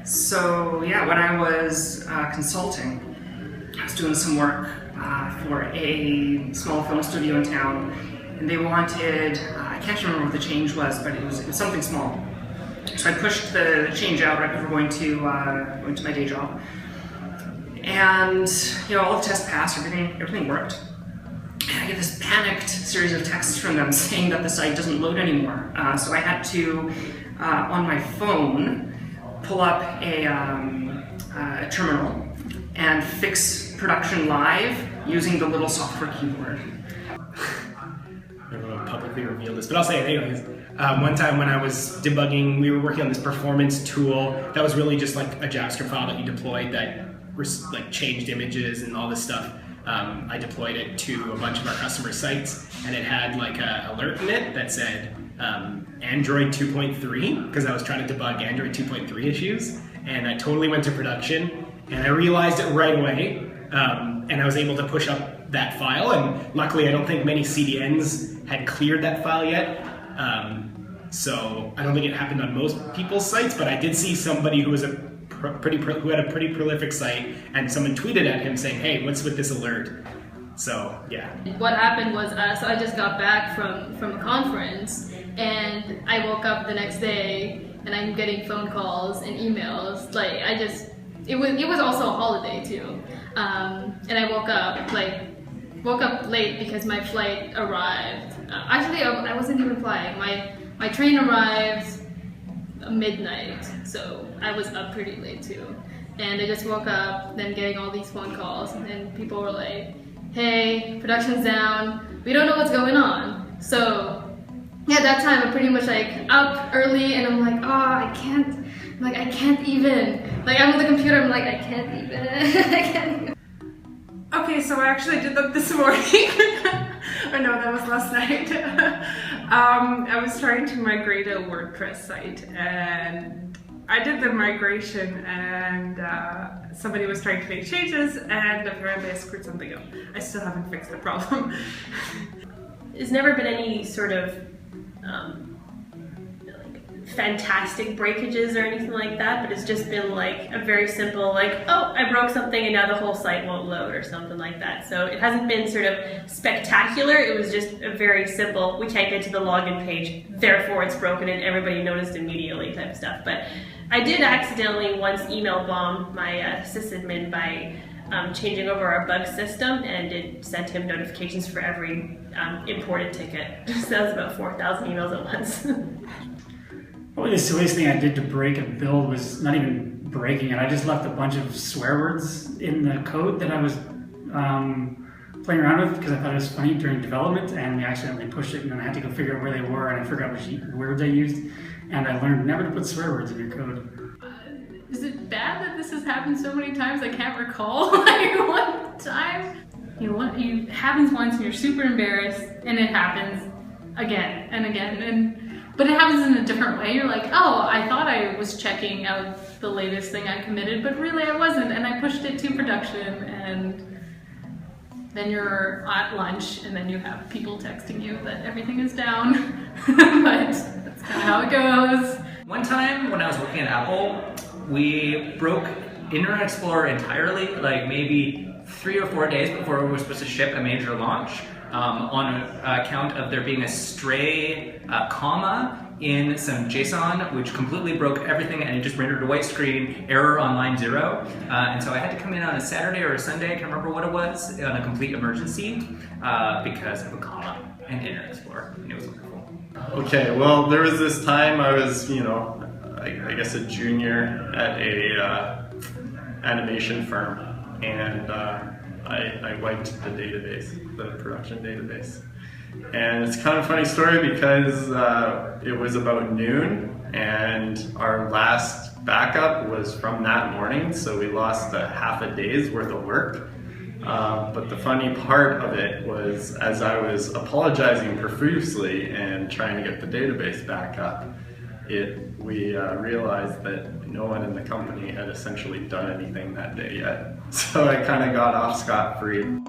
So yeah, when I was consulting, I was doing some work for a small film studio in town, and they wanted, I can't remember what the change was, but it was something small. So I pushed the change out right before going to my day job. And all the tests passed, everything worked. And I get this panicked series of texts from them saying that the site doesn't load anymore. So I had to, on my phone, pull up a terminal and fix production live using the little software keyboard. I don't want to publicly reveal this, but I'll say it anyways. One time when I was debugging, we were working on this performance tool that was really just like a JavaScript file that you deployed that like changed images and all this stuff. I deployed it to a bunch of our customer sites, and it had like an alert in it that said Android 2.3, because I was trying to debug Android 2.3 issues, and I totally went to production, and I realized it right away, and I was able to push up that file, and luckily I don't think many CDNs had cleared that file yet, so I don't think it happened on most people's sites, but I did see somebody who was who had a pretty prolific site, and someone tweeted at him saying, "Hey, what's with this alert?" So yeah. What happened was, so I just got back from a conference, and I woke up the next day, and I'm getting phone calls and emails. Like it was also a holiday too, and I woke up late because my flight arrived. Actually, I wasn't even flying. My train arrived midnight, so I was up pretty late too. And I just woke up, then getting all these phone calls, and then people were like, "Hey, production's down. We don't know what's going on." So yeah, that time I'm pretty much like up early, and I'm like, "Oh, I can't even. Like I'm on the computer. I'm like, I can't even. I can't even." Okay, so I actually did that this morning. Oh no, that was last night. I was trying to migrate a WordPress site, and I did the migration, and somebody was trying to make changes, and apparently I screwed something up. I still haven't fixed the problem. There's never been any sort of fantastic breakages or anything like that, but it's just been like a very simple, like, oh, I broke something and now the whole site won't load or something like that. So it hasn't been sort of spectacular. It was just a very simple, we can't get to the login page, therefore it's broken and everybody noticed immediately type stuff. But I did accidentally once email bomb my sysadmin by changing over our bug system, and it sent him notifications for every imported ticket. So that was about 4,000 emails at once. Probably the silliest thing I did to break a build was not even breaking it. I just left a bunch of swear words in the code that I was playing around with because I thought it was funny during development, and we accidentally pushed it, and then I had to go figure out where they were, and I forgot which words I used, and I learned never to put swear words in your code. Is it bad that this has happened so many times I can't recall like one time? It happens once and you're super embarrassed, and it happens again and again, but it happens in a different way. You're like, oh, I thought I was checking out the latest thing I committed, but really I wasn't, and I pushed it to production, and then you're at lunch, and then you have people texting you that everything is down, but that's kind of how it goes. One time when I was working at Apple, we broke Internet Explorer entirely, like maybe 3 or 4 days before we were supposed to ship a major launch, on account of there being a stray comma in some JSON, which completely broke everything, and it just rendered a white screen, error on line 0. And so I had to come in on a Saturday or a Sunday, I can't remember what it was, on a complete emergency, because of a comma in Internet Explorer, and it was wonderful. Okay, well, there was this time I was, I guess a junior at a animation firm, and I wiped the database, the production database. And it's kind of a funny story because it was about noon, and our last backup was from that morning, so we lost half a day's worth of work. But the funny part of it was, as I was apologizing profusely and trying to get the database back up, we realized that no one in the company had essentially done anything that day yet. So I kind of got off scot-free.